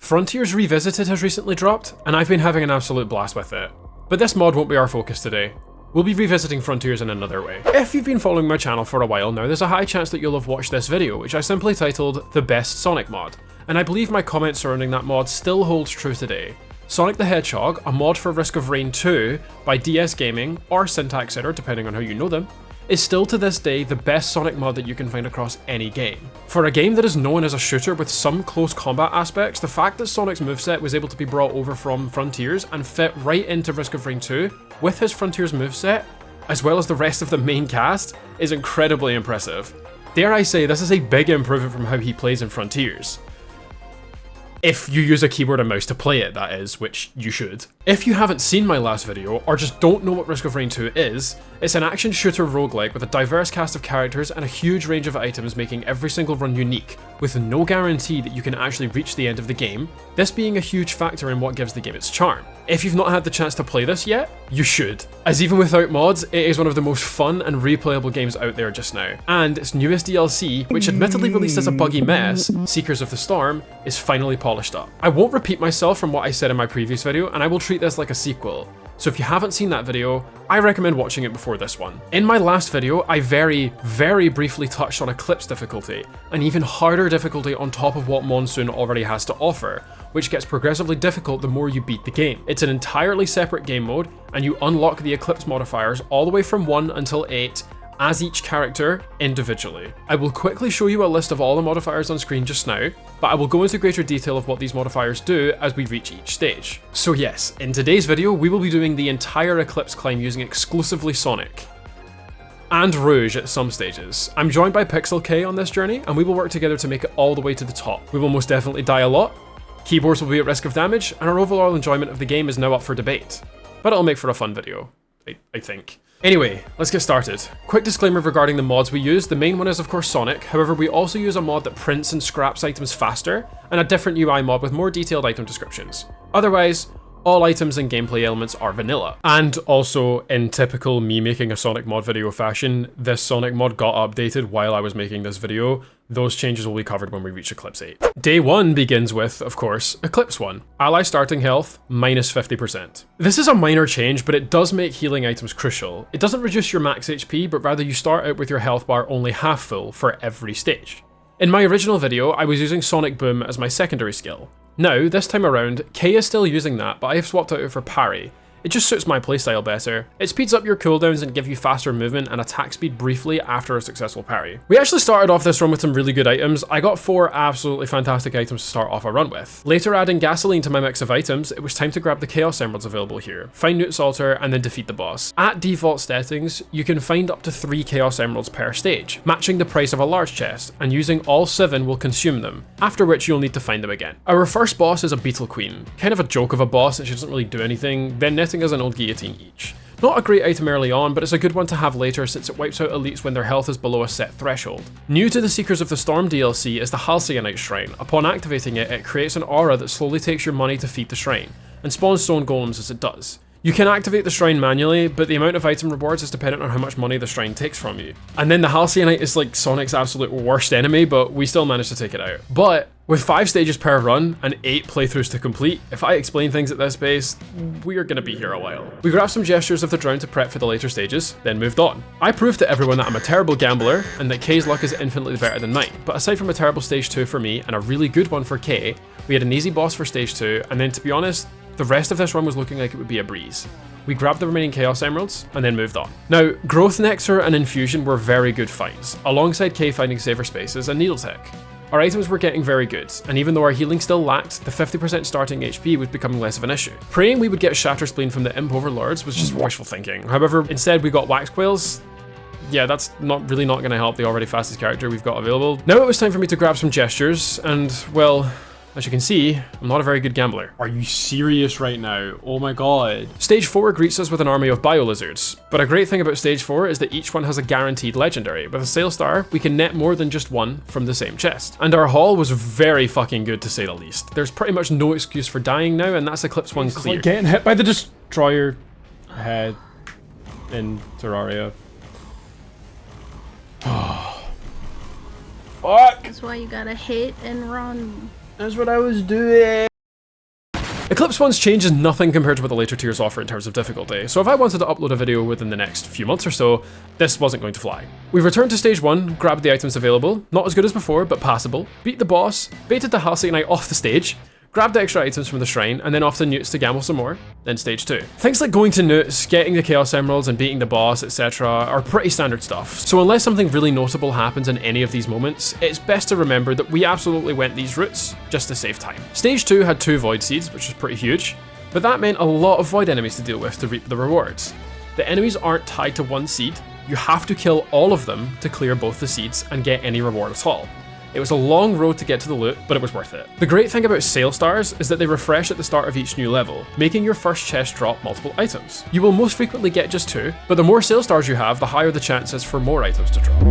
Frontiers Revisited has recently dropped, and I've been having an absolute blast with it. But this mod won't be our focus today. We'll be revisiting Frontiers in another way. If you've been following my channel for a while now, there's a high chance that you'll have watched this video, which I simply titled The Best Sonic Mod, and I believe my comment surrounding that mod still holds true today. Sonic the Hedgehog, a mod for Risk of Rain 2 by DS Gaming, or Syntax Error depending on how you know them, is still to this day the best Sonic mod that you can find across any game. For a game that is known as a shooter with some close combat aspects, the fact that Sonic's moveset was able to be brought over from Frontiers and fit right into Risk of Rain 2 with his Frontiers moveset, as well as the rest of the main cast, is incredibly impressive. Dare I say, this is a big improvement from how he plays in Frontiers. If you use a keyboard and mouse to play it, that is, which you should. If you haven't seen my last video, or just don't know what Risk of Rain 2 is, it's an action shooter roguelike with a diverse cast of characters and a huge range of items making every single run unique, with no guarantee that you can actually reach the end of the game, this being a huge factor in what gives the game its charm. If you've not had the chance to play this yet, you should, as even without mods, it is one of the most fun and replayable games out there just now. And its newest DLC, which admittedly released as a buggy mess, Seekers of the Storm, is finally polished up. I won't repeat myself from what I said in my previous video, and I will treat this like a sequel. So if you haven't seen that video, I recommend watching it before this one. In my last video, I very briefly touched on Eclipse difficulty, an even harder difficulty on top of what Monsoon already has to offer, which gets progressively difficult the more you beat the game. It's an entirely separate game mode, and you unlock the Eclipse modifiers all the way from 1 until 8, as each character individually. I will quickly show you a list of all the modifiers on screen just now, but I will go into greater detail of what these modifiers do as we reach each stage. So yes, in today's video, we will be doing the entire Eclipse climb using exclusively Sonic. And Rouge at some stages. I'm joined by PixelKeii on this journey, and we will work together to make it all the way to the top. We will most definitely die a lot, keyboards will be at risk of damage, and our overall enjoyment of the game is now up for debate. But it'll make for a fun video, I think. Anyway, let's get started. Quick disclaimer regarding the mods we use. The main one is of course Sonic, however we also use a mod that prints and scraps items faster, and a different UI mod with more detailed item descriptions. Otherwise, all items and gameplay elements are vanilla. And also, in typical me making a Sonic mod video fashion, this Sonic mod got updated while I was making this video. Those changes will be covered when we reach Eclipse 8. Day 1 begins with, of course, Eclipse 1. Ally starting health, minus 50%. This is a minor change, but it does make healing items crucial. It doesn't reduce your max HP, but rather you start out with your health bar only half full for every stage. In my original video, I was using Sonic Boom as my secondary skill. Now, this time around, Kei is still using that, but I have swapped out it for Parry. It just suits my playstyle better. It speeds up your cooldowns and gives you faster movement and attack speed briefly after a successful parry. We actually started off this run with some really good items. I got 4 absolutely fantastic items to start off a run with. Later adding gasoline to my mix of items, it was time to grab the Chaos Emeralds available here, find Newt's Altar, and then defeat the boss. At default settings, you can find up to 3 Chaos Emeralds per stage, matching the price of a large chest, and using all 7 will consume them, after which you'll need to find them again. Our first boss is a Beetle Queen. Kind of a joke of a boss, and she doesn't really do anything, then netting as an old guillotine each. Not a great item early on, but it's a good one to have later since it wipes out elites when their health is below a set threshold. New to the Seekers of the Storm DLC is the Halcyon Shrine. Upon activating it, it creates an aura that slowly takes your money to feed the shrine, and spawns stone golems as it does. You can activate the shrine manually, but the amount of item rewards is dependent on how much money the shrine takes from you. And then the Halcyonite is like Sonic's absolute worst enemy, but we still managed to take it out. But with 5 stages per run and 8 playthroughs to complete, if I explain things at this pace, we are gonna be here a while. We grabbed some gestures of the drown to prep for the later stages, then moved on. I proved to everyone that I'm a terrible gambler and that Kei's luck is infinitely better than mine, but aside from a terrible stage 2 for me and a really good one for Kei, we had an easy boss for stage 2, and then to be honest, the rest of this run was looking like it would be a breeze. We grabbed the remaining Chaos Emeralds, and then moved on. Now, Growth Nectar and Infusion were very good finds, alongside Kei finding safer spaces and Needle Tech. Our items were getting very good, and even though our healing still lacked, the 50% starting HP was becoming less of an issue. Praying we would get Shatter Spleen from the Imp Overlords was just wishful thinking. However, instead we got Wax Quails. Yeah, that's really not going to help the already fastest character we've got available. Now it was time for me to grab some gestures, and well, as you can see, I'm not a very good gambler. Are you serious right now? Oh my god. Stage 4 greets us with an army of bio-lizards, but a great thing about stage 4 is that each one has a guaranteed legendary. With a Sail Star, we can net more than just one from the same chest. And our haul was very fucking good to say the least. There's pretty much no excuse for dying now, and that's Eclipse 1 clear. Like getting hit by the destroyer head in Terraria. Fuck! That's why you gotta hit and run. That's what I was doing. Eclipse 1's change is nothing compared to what the later tiers offer in terms of difficulty, so if I wanted to upload a video within the next few months or so, this wasn't going to fly. We've returned to stage 1, grabbed the items available, not as good as before, but passable, beat the boss, baited the Halcyon Knight off the stage, grabbed the extra items from the shrine, and then off to Newts to gamble some more, then stage 2. Things like going to Newts, getting the Chaos Emeralds and beating the boss, etc. are pretty standard stuff, so unless something really notable happens in any of these moments, it's best to remember that we absolutely went these routes just to save time. Stage 2 had 2 Void Seeds, which was pretty huge, but that meant a lot of Void enemies to deal with to reap the rewards. The enemies aren't tied to one seed, you have to kill all of them to clear both the seeds and get any reward at all. It was a long road to get to the loot, but it was worth it. The great thing about sale stars is that they refresh at the start of each new level, making your first chest drop multiple items. You will most frequently get just 2, but the more sale stars you have, the higher the chances for more items to drop.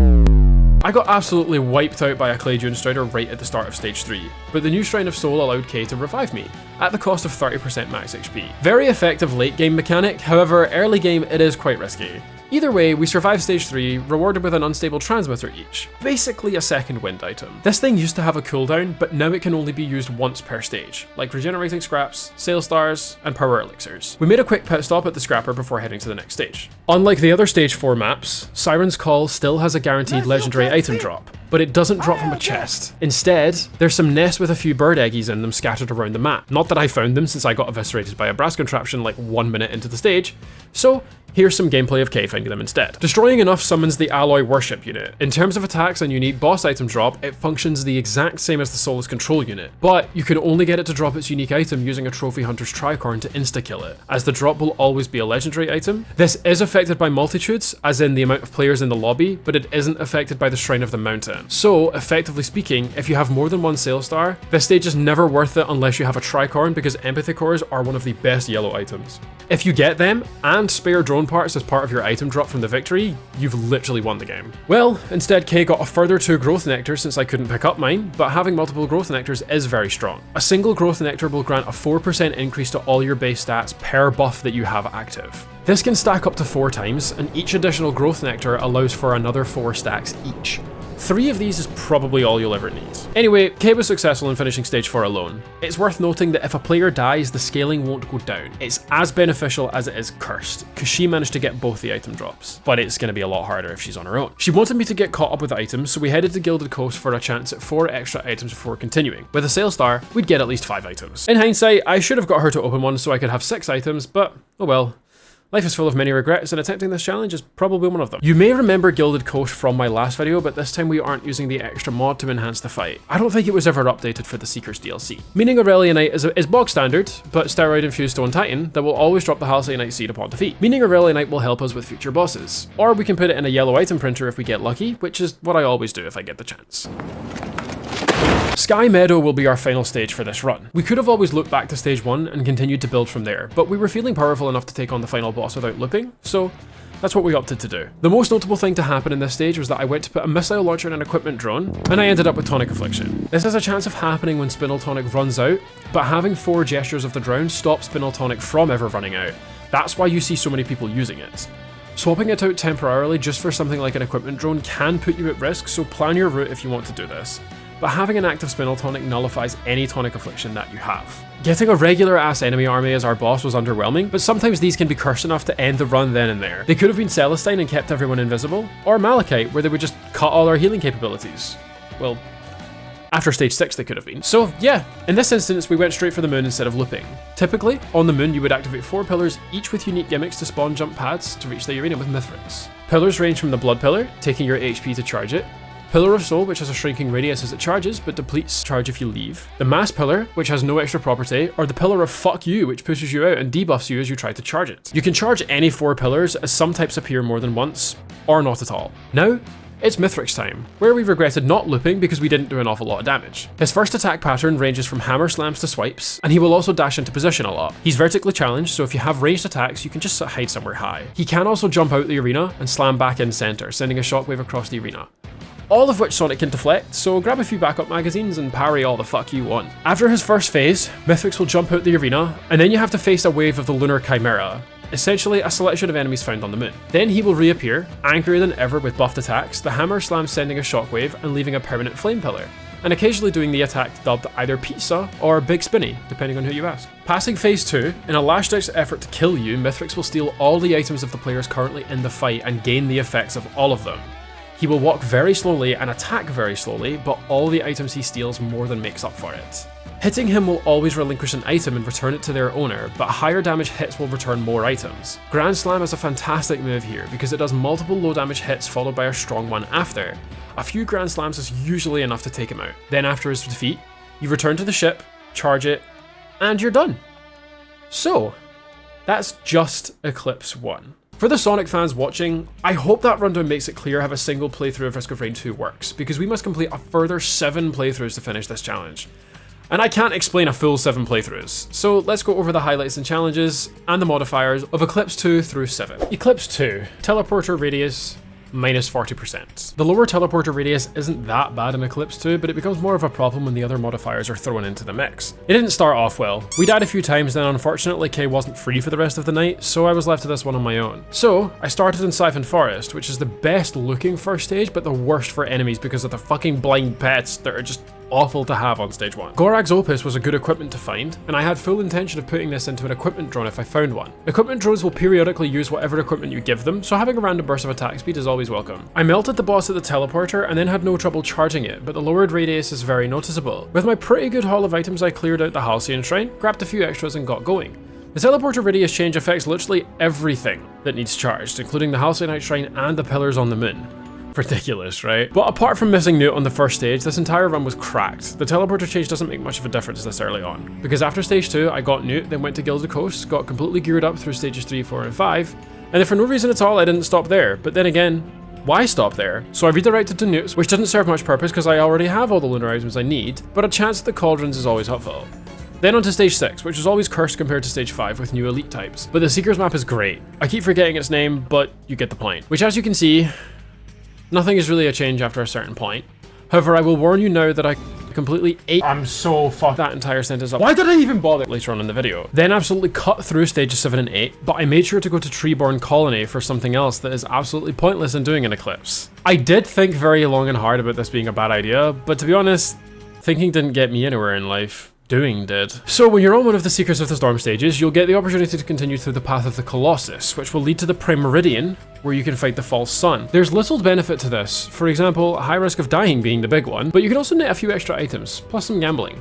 I got absolutely wiped out by a Clay Dune Strider right at the start of stage 3, but the new Shrine of Soul allowed Keii to revive me, at the cost of 30% max HP. Very effective late game mechanic, however early game it is quite risky. Either way, we survived stage 3, rewarded with an unstable transmitter each, basically a second wind item. This thing used to have a cooldown, but now it can only be used once per stage, like regenerating scraps, sale stars, and power elixirs. We made a quick pit stop at the scrapper before heading to the next stage. Unlike the other stage 4 maps, Siren's Call still has a guaranteed legendary item drop, but it doesn't drop from a chest. Instead, there's some nests with a few bird eggies in them scattered around the map. Not that I found them since I got eviscerated by a brass contraption like 1 minute into the stage, so here's some gameplay of Keii finding them instead. Destroying enough summons the Alloy Worship unit. In terms of attacks and unique boss item drop, it functions the exact same as the Soulless Control unit, but you can only get it to drop its unique item using a Trophy Hunter's Tricorn to insta-kill it, as the drop will always be a legendary item. This is affected by multitudes, as in the amount of players in the lobby, but it isn't affected by the Shrine of the Mountain. So, effectively speaking, if you have more than one sale star, this stage is never worth it unless you have a Tricorn, because Empathy Cores are one of the best yellow items. If you get them, and spare drone parts as part of your item drop from the victory, you've literally won the game. Well, instead Keii got a further 2 growth nectars since I couldn't pick up mine, but having multiple growth nectars is very strong. A single growth nectar will grant a 4% increase to all your base stats per buff that you have active. This can stack up to 4 times, and each additional growth nectar allows for another 4 stacks each. 3 of these is probably all you'll ever need. Anyway, Keii was successful in finishing stage 4 alone. It's worth noting that if a player dies, the scaling won't go down. It's as beneficial as it is cursed, because she managed to get both the item drops. But it's going to be a lot harder if she's on her own. She wanted me to get caught up with items, so we headed to Gilded Coast for a chance at 4 extra items before continuing. With a sale star, we'd get at least 5 items. In hindsight, I should have got her to open one so I could have 6 items, but oh well. Life is full of many regrets, and attempting this challenge is probably one of them. You may remember Gilded Coast from my last video, but this time we aren't using the extra mod to enhance the fight. I don't think it was ever updated for the Seekers DLC. Meaning Aurelianite is bog standard, but steroid-infused Stone Titan that will always drop the Halcyon seed upon defeat. Meaning Aurelianite will help us with future bosses. Or we can put it in a yellow item printer if we get lucky, which is what I always do if I get the chance. Sky Meadow will be our final stage for this run. We could have always looked back to stage 1 and continued to build from there, but we were feeling powerful enough to take on the final boss without looping, so that's what we opted to do. The most notable thing to happen in this stage was that I went to put a missile launcher in an equipment drone, and I ended up with Tonic Affliction. This has a chance of happening when Spinel Tonic runs out, but having 4 gestures of the drown stops Spinel Tonic from ever running out. That's why you see so many people using it. Swapping it out temporarily just for something like an equipment drone can put you at risk, so plan your route if you want to do this. But having an active Spinel Tonic nullifies any Tonic Affliction that you have. Getting a regular ass enemy army as our boss was underwhelming, but sometimes these can be cursed enough to end the run then and there. They could have been Celestine and kept everyone invisible, or Malachite where they would just cut all our healing capabilities. Well, after stage 6 they could have been. So yeah, in this instance we went straight for the moon instead of looping. Typically, on the moon you would activate 4 pillars, each with unique gimmicks to spawn jump pads to reach the arena with Mithrix. Pillars range from the Blood Pillar, taking your HP to charge it, Pillar of Soul, which has a shrinking radius as it charges, but depletes charge if you leave. The Mass Pillar, which has no extra property, or the Pillar of Fuck You, which pushes you out and debuffs you as you try to charge it. You can charge any 4 pillars, as some types appear more than once, or not at all. Now, it's Mithrix time, where we regretted not looping because we didn't do an awful lot of damage. His first attack pattern ranges from hammer slams to swipes, and he will also dash into position a lot. He's vertically challenged, so if you have ranged attacks, you can just hide somewhere high. He can also jump out the arena and slam back in center, sending a shockwave across the arena. All of which Sonic can deflect, so grab a few backup magazines and parry all the fuck you want. After his first phase, Mithrix will jump out the arena, and then you have to face a wave of the Lunar Chimera, essentially a selection of enemies found on the moon. Then he will reappear, angrier than ever with buffed attacks, the hammer slam sending a shockwave and leaving a permanent flame pillar. and occasionally doing the attack dubbed either Pizza or Big Spinny, depending on who you ask. Passing phase 2, in a last-ditch effort to kill you, Mithrix will steal all the items of the players currently in the fight and gain the effects of all of them. He will walk very slowly and attack very slowly, but all the items he steals more than makes up for it. Hitting him will always relinquish an item and return it to their owner, but higher damage hits will return more items. Grand Slam is a fantastic move here because it does multiple low damage hits followed by a strong one after. A few Grand Slams is usually enough to take him out. Then after his defeat, you return to the ship, charge it, and you're done. So, that's just Eclipse 1. For the Sonic fans watching, I hope that rundown makes it clear how a single playthrough of Risk of Rain 2 works, because we must complete a further 7 playthroughs to finish this challenge. And I can't explain a full 7 playthroughs, so let's go over the highlights and challenges, and the modifiers of Eclipse 2 through 7. Eclipse 2, teleporter radius, minus 40%. The lower teleporter radius isn't that bad in Eclipse 2, but it becomes more of a problem when the other modifiers are thrown into the mix. It didn't start off well. We died a few times, then unfortunately Kei wasn't free for the rest of the night, so I was left to this one on my own. So, I started in Siphon Forest, which is the best looking first stage, but the worst for enemies because of the fucking blind pets that are just awful to have on stage 1. Gorag's Opus was a good equipment to find, and I had full intention of putting this into an equipment drone if I found one. Equipment drones will periodically use whatever equipment you give them, so having a random burst of attack speed is always welcome. I melted the boss at the teleporter and then had no trouble charging it, but the lowered radius is very noticeable. With my pretty good haul of items, I cleared out the Halcyon Shrine, grabbed a few extras and got going. The teleporter radius change affects literally everything that needs charged, including the Halcyon Shrine and the pillars on the moon. Ridiculous, right? But apart from missing Newt on the first stage, this entire run was cracked. The teleporter change doesn't make much of a difference this early on, because after stage 2 I got Newt, then went to Gilded Coast, got completely geared up through stages 3, 4 and 5, and then for no reason at all I didn't stop there. But then again, why stop there? So I redirected to Newt's, which didn't serve much purpose because I already have all the lunar items I need, but a chance at the cauldrons is always helpful. Then on to stage 6, which is always cursed compared to stage 5 with new elite types. But the Seeker's map is great. I keep forgetting its name, but you get the point. Which, as you can see, nothing is really a change after a certain point. However, I will warn you now that I completely ate that entire sentence up. Why did I even bother later on in the video? Then absolutely cut through stages 7 and 8, but I made sure to go to Treeborn Colony for something else that is absolutely pointless in doing an Eclipse. I did think very long and hard about this being a bad idea, but to be honest, thinking didn't get me anywhere in life. Doing did. So when you're on one of the Seekers of the Storm stages, you'll get the opportunity to continue through the path of the Colossus, which will lead to the Primeridian, where you can fight the False Sun. There's little benefit to this, for example, high risk of dying being the big one, but you can also net a few extra items, plus some gambling.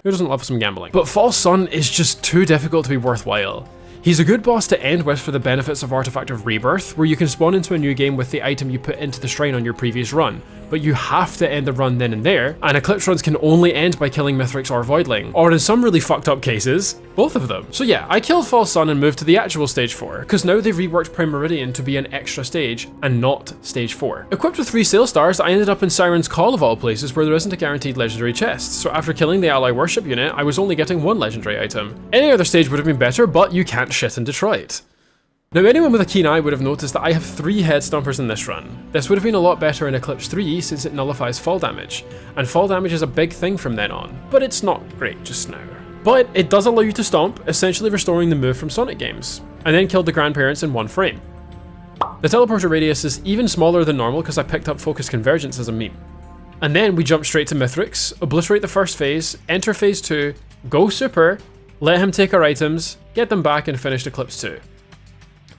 Who doesn't love some gambling? But False Sun is just too difficult to be worthwhile. He's a good boss to end with for the benefits of Artifact of Rebirth, where you can spawn into a new game with the item you put into the shrine on your previous run, but you have to end the run then and there, and Eclipse runs can only end by killing Mithrix or Voidling, or in some really fucked up cases, both of them. So yeah, I killed False Sun and moved to the actual stage 4, because now they've reworked Primeridian to be an extra stage, and not stage 4. Equipped with 3 Sail Stars, I ended up in Siren's Call of all places where there isn't a guaranteed legendary chest, so after killing the ally worship unit, I was only getting 1 legendary item. Any other stage would have been better, but you can't shit in Detroit. Now anyone with a keen eye would have noticed that I have 3 head stompers in this run. This would have been a lot better in Eclipse 3 since it nullifies fall damage, and fall damage is a big thing from then on, but it's not great just now. But it does allow you to stomp, essentially restoring the move from Sonic games, and then killed the grandparents in 1 frame. The teleporter radius is even smaller than normal because I picked up Focus Convergence as a meme. And then we jump straight to Mithrix, obliterate the first phase, enter phase 2, go super, let him take our items, get them back and finish Eclipse 2.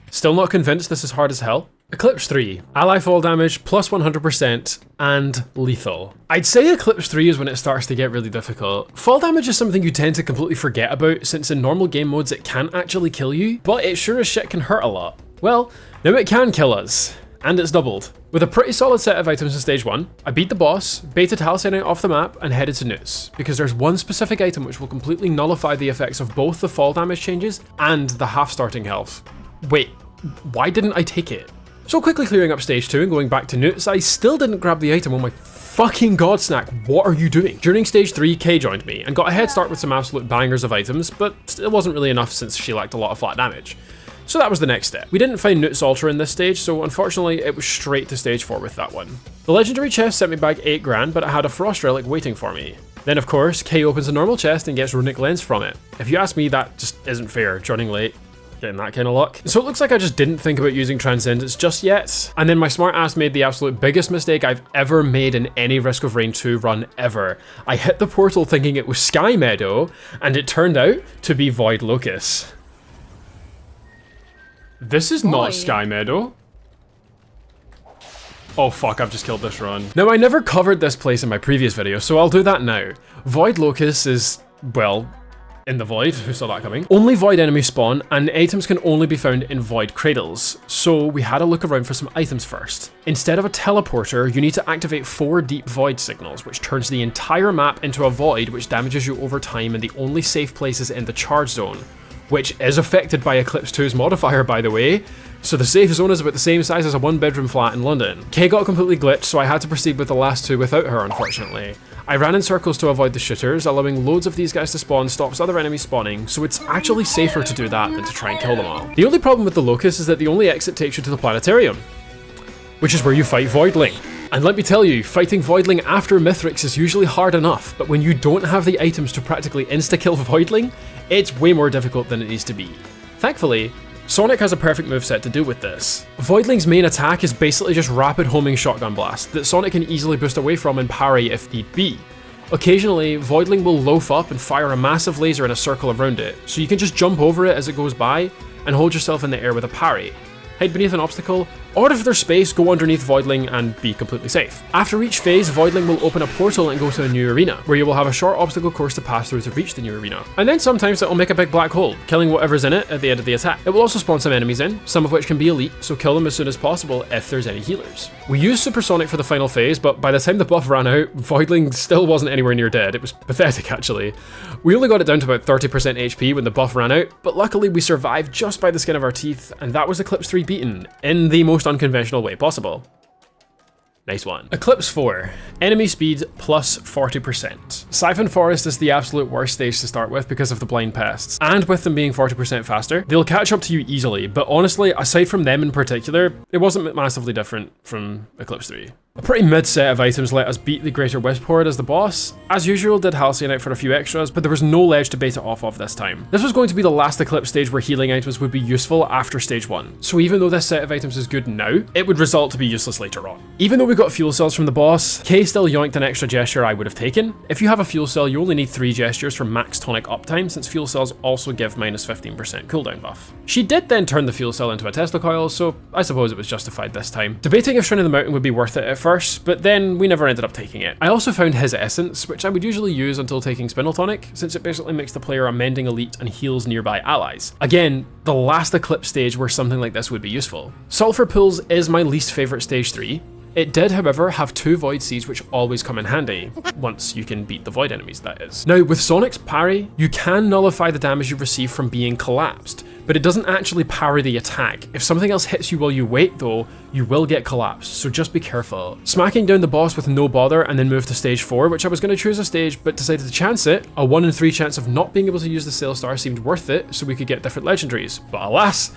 Still not convinced this is hard as hell? Eclipse 3, ally fall damage plus 100% and lethal. I'd say Eclipse 3 is when it starts to get really difficult. Fall damage is something you tend to completely forget about since in normal game modes it can actually kill you, but it sure as shit can hurt a lot. Well, now it can kill us, and it's doubled. With a pretty solid set of items in stage 1, I beat the boss, baited Halcyon out off the map and headed to Newt's, because there's one specific item which will completely nullify the effects of both the fall damage changes and the half starting health. Wait, why didn't I take it? So quickly clearing up stage 2 and going back to Newt's, I still didn't grab the item. Oh my fucking god, Snack, what are you doing? During stage 3, Kei joined me and got a head start with some absolute bangers of items, but it wasn't really enough since she lacked a lot of flat damage. So that was the next step. We didn't find Newt's altar in this stage, so unfortunately it was straight to stage 4 with that one. The legendary chest sent me back 8 grand, but it had a frost relic waiting for me. Then of course, Kei opens a normal chest and gets runic lens from it. If you ask me, that just isn't fair, joining late. getting that kind of luck. So it looks like I just didn't think about using Transcendence just yet, and then my smart ass made the absolute biggest mistake I've ever made in any Risk of Rain 2 run ever. I hit the portal thinking it was Sky Meadow, and it turned out to be Void Locus. This is not Sky Meadow. Oh fuck, I've just killed this run. Now, I never covered this place in my previous video, so I'll do that now. Void Locus is, well, in the void. Who saw that coming? Only void enemies spawn, and items can only be found in void cradles, so we had a look around for some items first. Instead of a teleporter, you need to activate 4 deep void signals, which turns the entire map into a void, which damages you over time, and the only safe place is in the charge zone, which is affected by Eclipse 2's modifier, by the way. So the safe zone is about the same size as a 1-bedroom flat in London. Kei got completely glitched, so I had to proceed with the last 2 without her, unfortunately. I ran in circles to avoid the shooters, allowing loads of these guys to spawn stops other enemies spawning, so it's actually safer to do that than to try and kill them all. The only problem with the Locust is that the only exit takes you to the planetarium, which is where you fight Voidling. And let me tell you, fighting Voidling after Mithrix is usually hard enough, but when you don't have the items to practically insta-kill Voidling, it's way more difficult than it needs to be. Thankfully, Sonic has a perfect moveset to deal with this. Voidling's main attack is basically just rapid homing shotgun blast that Sonic can easily boost away from and parry if need be. Occasionally, Voidling will loaf up and fire a massive laser in a circle around it, so you can just jump over it as it goes by and hold yourself in the air with a parry. Hide beneath an obstacle, or if there's space, go underneath Voidling and be completely safe. After each phase, Voidling will open a portal and go to a new arena, where you will have a short obstacle course to pass through to reach the new arena. And then sometimes it will make a big black hole, killing whatever's in it at the end of the attack. It will also spawn some enemies in, some of which can be elite, so kill them as soon as possible if there's any healers. We used Supersonic for the final phase, but by the time the buff ran out, Voidling still wasn't anywhere near dead. It was pathetic, actually. We only got it down to about 30% HP when the buff ran out, but luckily we survived just by the skin of our teeth, and that was Eclipse 3 beaten, in the most unconventional way possible. Nice one. Eclipse 4. Enemy speed plus 40%. Siphon Forest is the absolute worst stage to start with because of the blind pests, and with them being 40% faster, they'll catch up to you easily, but honestly, aside from them in particular, it wasn't massively different from Eclipse 3. A pretty mid set of items let us beat the Greater Wisp Horde as the boss. As usual, did Halcyon for a few extras, but there was no ledge to bait it off of this time. This was going to be the last Eclipse stage where healing items would be useful after stage 1, so even though this set of items is good now, it would result to be useless later on. Even though we got fuel cells from the boss, Kei still yoinked an extra gesture I would have taken. If you have a fuel cell, you only need 3 gestures for max tonic uptime, since fuel cells also give minus 15% cooldown buff. She did then turn the fuel cell into a Tesla coil, so I suppose it was justified this time. Debating if Shrine of the Mountain would be worth it at first, but then we never ended up taking it. I also found his essence, which I would usually use until taking Spinel Tonic, since it basically makes the player a mending elite and heals nearby allies. Again, the last Eclipse stage where something like this would be useful. Sulfur Pools is my least favourite stage 3. It did, however, have 2 Void Seeds which always come in handy, once you can beat the Void enemies, that is. Now, with Sonic's parry, you can nullify the damage you receive from being collapsed, but it doesn't actually parry the attack. If something else hits you while you wait though, you will get collapsed, so just be careful. Smacking down the boss with no bother and then move to stage 4, which I was going to choose a stage but decided to chance it, a 1 in 3 chance of not being able to use the Sail Star seemed worth it so we could get different legendaries, but alas,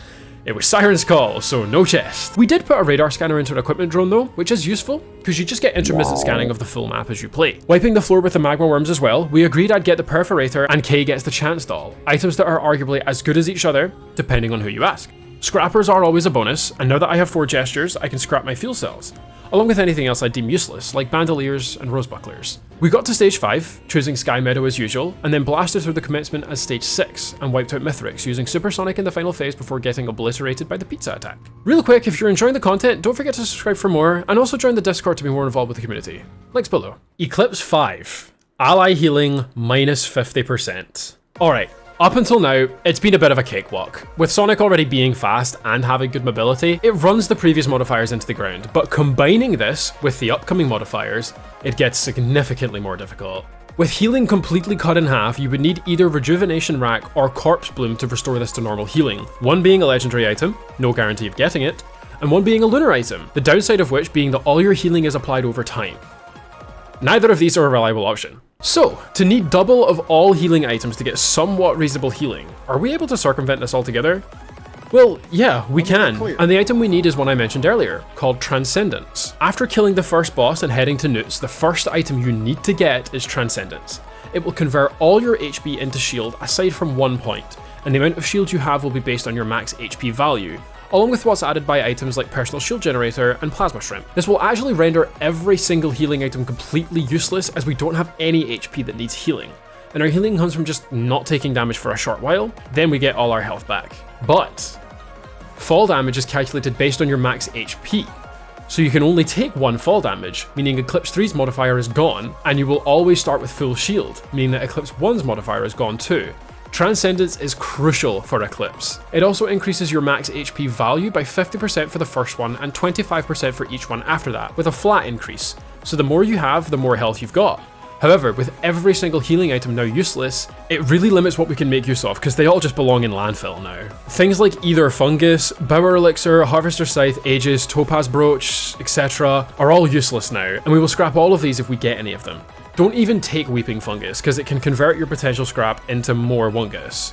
it was Siren's Call, so no chest. We did put a radar scanner into an equipment drone though, which is useful, because you just get intermittent scanning of the full map as you play. Wiping the floor with the magma worms as well, we agreed I'd get the Perforator and Kei gets the Chance Doll, items that are arguably as good as each other, depending on who you ask. Scrappers are always a bonus, and now that I have 4 gestures, I can scrap my fuel cells, along with anything else I deem useless, like bandoliers and rosebucklers. We got to stage 5, choosing Sky Meadow as usual, and then blasted through the commencement as stage 6, and wiped out Mithrix, using Supersonic in the final phase before getting obliterated by the pizza attack. Real quick, if you're enjoying the content, don't forget to subscribe for more, and also join the Discord to be more involved with the community. Links below. Eclipse 5. Ally healing minus 50%. Alright. Up until now, it's been a bit of a cakewalk. With Sonic already being fast and having good mobility, it runs the previous modifiers into the ground, but combining this with the upcoming modifiers, it gets significantly more difficult. With healing completely cut in half, you would need either Rejuvenation Rack or Corpse Bloom to restore this to normal healing, one being a legendary item, no guarantee of getting it, and one being a lunar item, the downside of which being that all your healing is applied over time. Neither of these are a reliable option. So, to need double of all healing items to get somewhat reasonable healing, are we able to circumvent this altogether? Well, yeah, we can, and the item we need is one I mentioned earlier, called Transcendence. After killing the first boss and heading to Newts, the first item you need to get is Transcendence. It will convert all your HP into shield aside from 1 point, and the amount of shield you have will be based on your max HP value, along with what's added by items like Personal Shield Generator and Plasma Shrimp. This will actually render every single healing item completely useless, as we don't have any HP that needs healing, and our healing comes from just not taking damage for a short while, then we get all our health back. But fall damage is calculated based on your max HP, so you can only take one fall damage, meaning Eclipse 3's modifier is gone, and you will always start with full shield, meaning that Eclipse 1's modifier is gone too. Transcendence is crucial for Eclipse. It also increases your max HP value by 50% for the first one and 25% for each one after that, with a flat increase. So the more you have, the more health you've got. However, with every single healing item now useless, it really limits what we can make use of, because they all just belong in landfill now. Things like either fungus, bower elixir, harvester scythe, aegis, topaz brooch, etc. are all useless now, and we will scrap all of these if we get any of them. Don't even take weeping fungus, because it can convert your potential scrap into more wungus.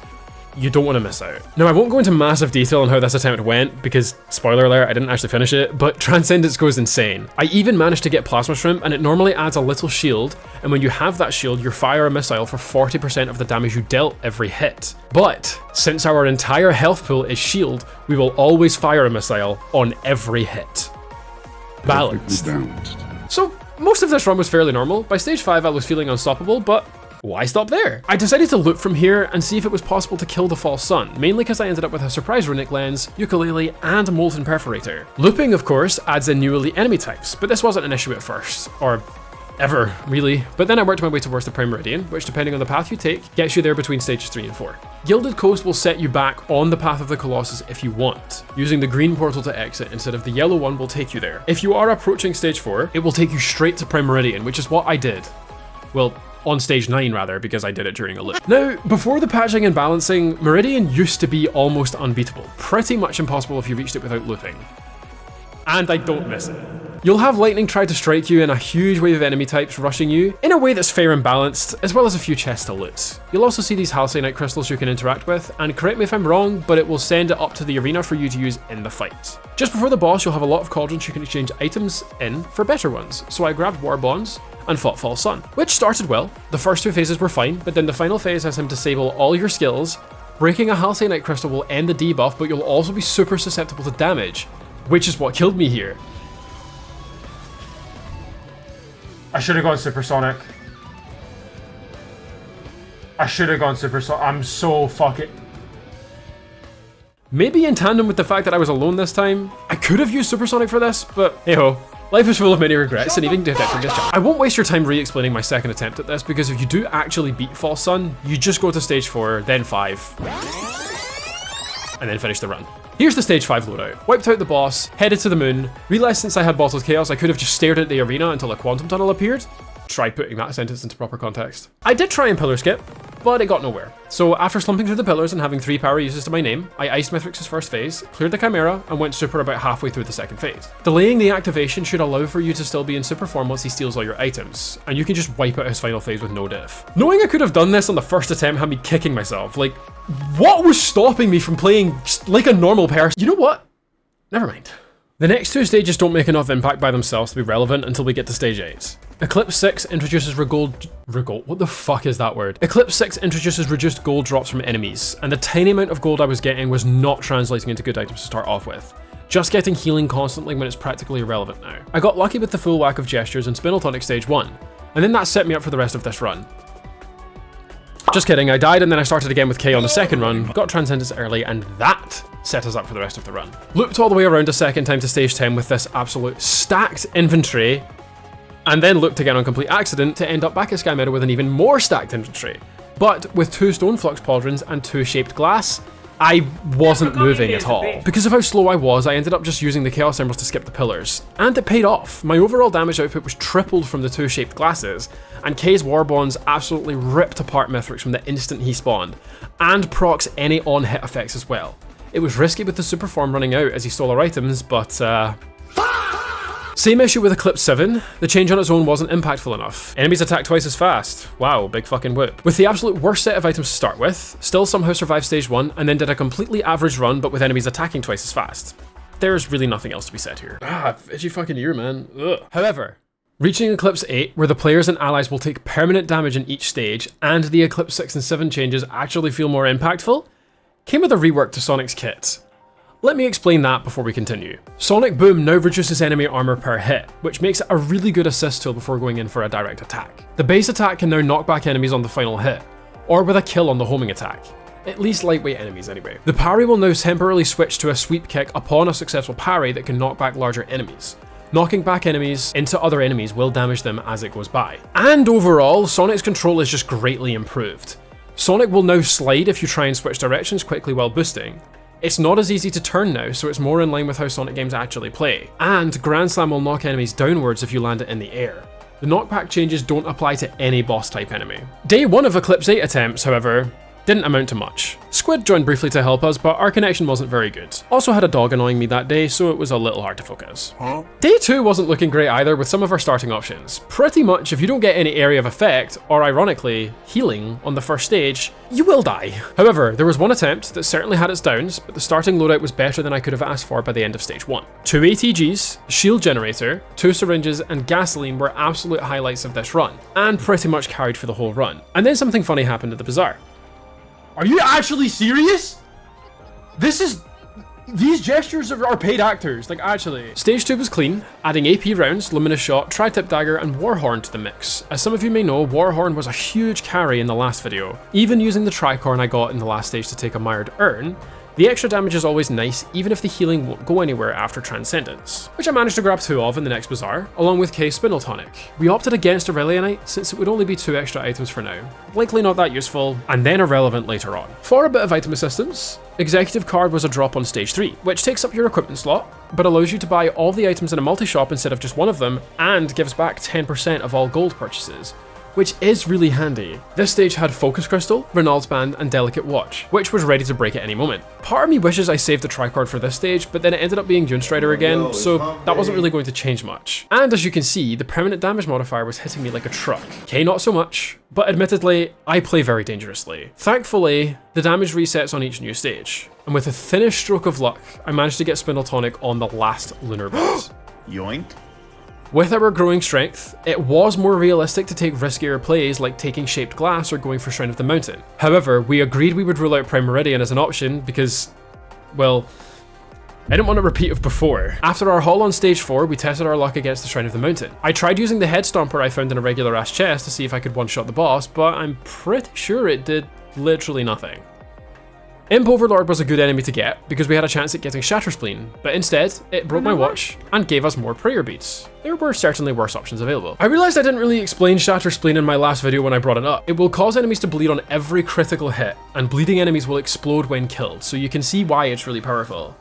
You don't want to miss out. Now, I won't go into massive detail on how this attempt went, because, spoiler alert, I didn't actually finish it, but Transcendence goes insane. I even managed to get Plasma Shrimp, and it normally adds a little shield, and when you have that shield, you fire a missile for 40% of the damage you dealt every hit. But, since our entire health pool is shield, we will always fire a missile on every hit. Balanced. So, most of this run was fairly normal. By stage 5 I was feeling unstoppable, but why stop there? I decided to loop from here and see if it was possible to kill the false sun, mainly because I ended up with a surprise runic lens, ukulele, and a molten perforator. Looping, of course, adds in new elite enemy types, but this wasn't an issue at first, or ever, really. But then I worked my way towards the Prime Meridian, which, depending on the path you take, gets you there between stages 3 and 4. Gilded Coast will set you back on the path of the Colossus if you want. Using the green portal to exit instead of the yellow one will take you there. If you are approaching stage 4, it will take you straight to Prime Meridian, which is what I did. Well, on stage 9 rather, because I did it during a loop. Now, before the patching and balancing, Meridian used to be almost unbeatable. Pretty much impossible if you reached it without looping. And I don't miss it. You'll have lightning try to strike you and a huge wave of enemy types rushing you, in a way that's fair and balanced, as well as a few chests to loot. You'll also see these halcyon crystals you can interact with, and correct me if I'm wrong, but it will send it up to the arena for you to use in the fight. Just before the boss, you'll have a lot of cauldrons you can exchange items in for better ones, so I grabbed War Bonds and fought False Sun, which started well. The first 2 phases were fine, but then the final phase has him disable all your skills. Breaking a halcyon crystal will end the debuff, but you'll also be super susceptible to damage, which is what killed me here. I should have gone supersonic. I should have gone supersonic. I'm so fucking... Maybe in tandem with the fact that I was alone this time, I could have used supersonic for this, but hey ho. Life is full of many regrets, and even defecting this job. I won't waste your time re-explaining my second attempt at this, because if you do actually beat False Sun, you just go to stage 4, then 5, and then finish the run. Here's the stage 5 loadout. Wiped out the boss, headed to the moon, realised since I had Bottled Chaos I could have just stared at the arena until a quantum tunnel appeared. Try putting that sentence into proper context. I did try and pillar skip, but it got nowhere. So after slumping through the pillars and having 3 power uses to my name, I iced Mithrix's first phase, cleared the Chimera, and went super about halfway through the second phase. Delaying the activation should allow for you to still be in super form once he steals all your items, and you can just wipe out his final phase with no diff. Knowing I could have done this on the first attempt had me kicking myself. Like, what was stopping me from playing like a normal person? You know what? Never mind. The next 2 stages don't make enough impact by themselves to be relevant until we get to stage 8. Eclipse 6 introduces what the fuck is that word? Eclipse 6 introduces reduced gold drops from enemies, and the tiny amount of gold I was getting was not translating into good items to start off with. Just getting healing constantly when it's practically irrelevant now. I got lucky with the full whack of gestures in Spineltonic stage 1, and then that set me up for the rest of this run. Just kidding, I died and then I started again with K on the second run, got Transcendence early, and that set us up for the rest of the run. Looped all the way around a second time to stage 10 with this absolute stacked inventory, and then looped again on complete accident to end up back at Sky Meadow with an even more stacked inventory. But with 2 stone flux pauldrons and 2 shaped glass, I wasn't moving at all. Because of how slow I was, I ended up just using the Chaos Emeralds to skip the pillars. And it paid off. My overall damage output was tripled from the 2 shaped glasses, and K's War Bonds absolutely ripped apart Mithrix from the instant he spawned, and procs any on-hit effects as well. It was risky with the super form running out as he stole our items, but same issue with Eclipse 7, the change on its own wasn't impactful enough. Enemies attack twice as fast. Wow, big fucking whoop. With the absolute worst set of items to start with, still somehow survived stage 1 and then did a completely average run but with enemies attacking twice as fast. There's really nothing else to be said here. Itchy fucking ear, man. Ugh. However, reaching Eclipse 8, where the players and allies will take permanent damage in each stage, and the Eclipse 6 and 7 changes actually feel more impactful, came with a rework to Sonic's kit. Let me explain that before we continue. Sonic Boom now reduces enemy armor per hit, which makes it a really good assist tool before going in for a direct attack. The base attack can now knock back enemies on the final hit, or with a kill on the homing attack. At least lightweight enemies anyway. The parry will now temporarily switch to a sweep kick upon a successful parry that can knock back larger enemies. Knocking back enemies into other enemies will damage them as it goes by. And overall, Sonic's control is just greatly improved. Sonic will now slide if you try and switch directions quickly while boosting. It's not as easy to turn now, so it's more in line with how Sonic games actually play. And Grand Slam will knock enemies downwards if you land it in the air. The knockback changes don't apply to any boss type enemy. Day 1 of Eclipse 8 attempts, however, didn't amount to much. Squid joined briefly to help us, but our connection wasn't very good. Also had a dog annoying me that day, so it was a little hard to focus. Day 2 wasn't looking great either with some of our starting options. Pretty much if you don't get any area of effect, or ironically, healing on the first stage, you will die. However, there was one attempt that certainly had its downs, but the starting loadout was better than I could have asked for by the end of stage 1. 2 ATGs, shield generator, 2 syringes, and gasoline were absolute highlights of this run, and pretty much carried for the whole run. And then something funny happened at the bazaar. Are you actually serious? These gestures are paid actors, like actually. Stage 2 was clean, adding AP rounds, luminous shot, tri-tip dagger, and warhorn to the mix. As some of you may know, warhorn was a huge carry in the last video. Even using the tricorn I got in the last stage to take a mired urn, the extra damage is always nice, even if the healing won't go anywhere after Transcendence, which I managed to grab 2 of in the next bazaar, along with Keii's Spindle Tonic. We opted against Aurelionite since it would only be 2 extra items for now, likely not that useful, and then irrelevant later on. For a bit of item assistance, Executive Card was a drop on stage 3, which takes up your equipment slot, but allows you to buy all the items in a multi-shop instead of just one of them, and gives back 10% of all gold purchases, which is really handy. This stage had Focus Crystal, Renald's Band, and Delicate Watch, which was ready to break at any moment. Part of me wishes I saved the tricord for this stage, but then it ended up being Dune Strider again, so that wasn't really going to change much. And as you can see, the permanent damage modifier was hitting me like a truck. Kei not so much, but admittedly, I play very dangerously. Thankfully, the damage resets on each new stage, and with a thinnish stroke of luck, I managed to get Spindle Tonic on the last lunar boss. Yoink. With our growing strength, it was more realistic to take riskier plays like taking Shaped Glass or going for Shrine of the Mountain. However, we agreed we would rule out Prime Meridian as an option because, well, I didn't want a repeat of before. After our haul on stage 4, we tested our luck against the Shrine of the Mountain. I tried using the Head Stomper I found in a regular ass chest to see if I could one-shot the boss, but I'm pretty sure it did literally nothing. Imp Overlord was a good enemy to get because we had a chance at getting Shatter Spleen, but instead, it broke my watch and gave us more prayer beads. There were certainly worse options available. I realized I didn't really explain Shatter Spleen in my last video when I brought it up. It will cause enemies to bleed on every critical hit, and bleeding enemies will explode when killed, so you can see why it's really powerful.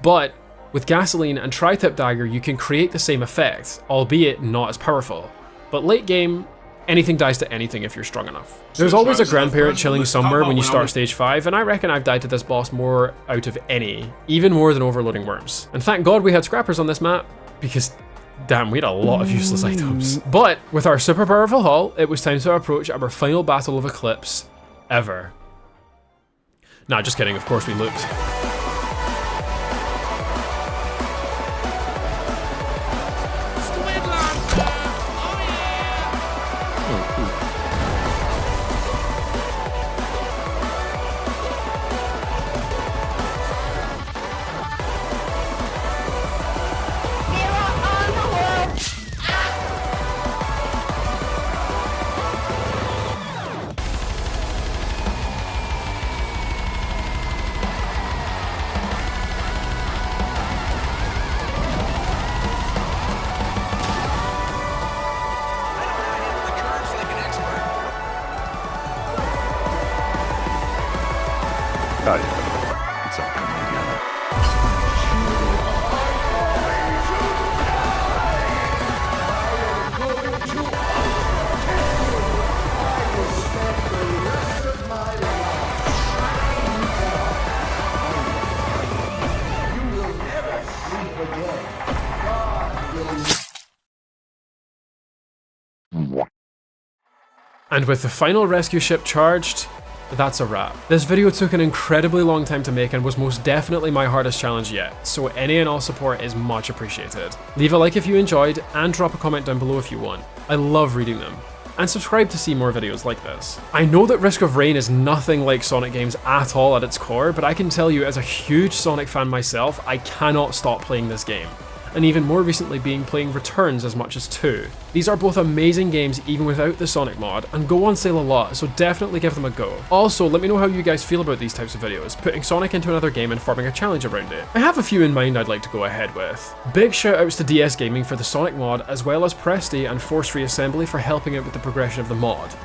But with Gasoline and Tri-Tip Dagger, you can create the same effect, albeit not as powerful. But late game, anything dies to anything if you're strong enough. There's always a grandparent chilling somewhere when you start stage 5, and I reckon I've died to this boss more out of any, even more than overloading worms. And thank God we had scrappers on this map, because damn, we had a lot of useless items. But with our super powerful haul, it was time to approach our final battle of Eclipse ever. Nah, just kidding, of course we looped. Oh, yeah. It's all coming together. And with the final rescue ship charged, that's a wrap. This video took an incredibly long time to make and was most definitely my hardest challenge yet, so any and all support is much appreciated. Leave a like if you enjoyed, and drop a comment down below if you want. I love reading them. and subscribe to see more videos like this. I know that Risk of Rain is nothing like Sonic games at all at its core, but I can tell you as a huge Sonic fan myself, I cannot stop playing this game. And even more recently playing Returns as much as 2. These are both amazing games even without the Sonic mod, and go on sale a lot, so definitely give them a go. Also, let me know how you guys feel about these types of videos, putting Sonic into another game and forming a challenge around it. I have a few in mind I'd like to go ahead with. Big shoutouts to DS Gaming for the Sonic mod, as well as Presti and Force Reassembly for helping out with the progression of the mod.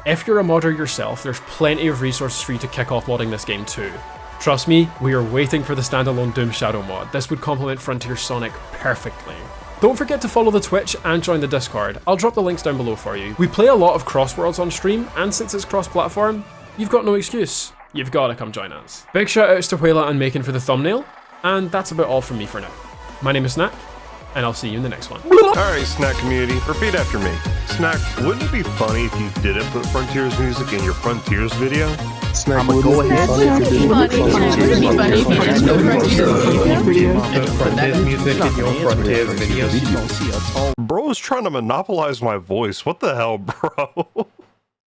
If you're a modder yourself, there's plenty of resources for you to kick off modding this game too. Trust me, we are waiting for the standalone Doom Shadow mod. This would complement Frontier Sonic perfectly. Don't forget to follow the Twitch and join the Discord. I'll drop the links down below for you. We play a lot of CrossWorlds on stream, and since it's cross-platform, you've got no excuse. You've gotta come join us. Big shoutouts to hweilla and Makon for the thumbnail, and that's about all from me for now. My name is Snack, and I'll see you in the next one. Alright, Snack community, repeat after me. Snack, wouldn't it be funny if you didn't put Frontiers music in your Frontiers video? Snack, go ahead. Bro is trying to monopolize my voice. What the hell, bro?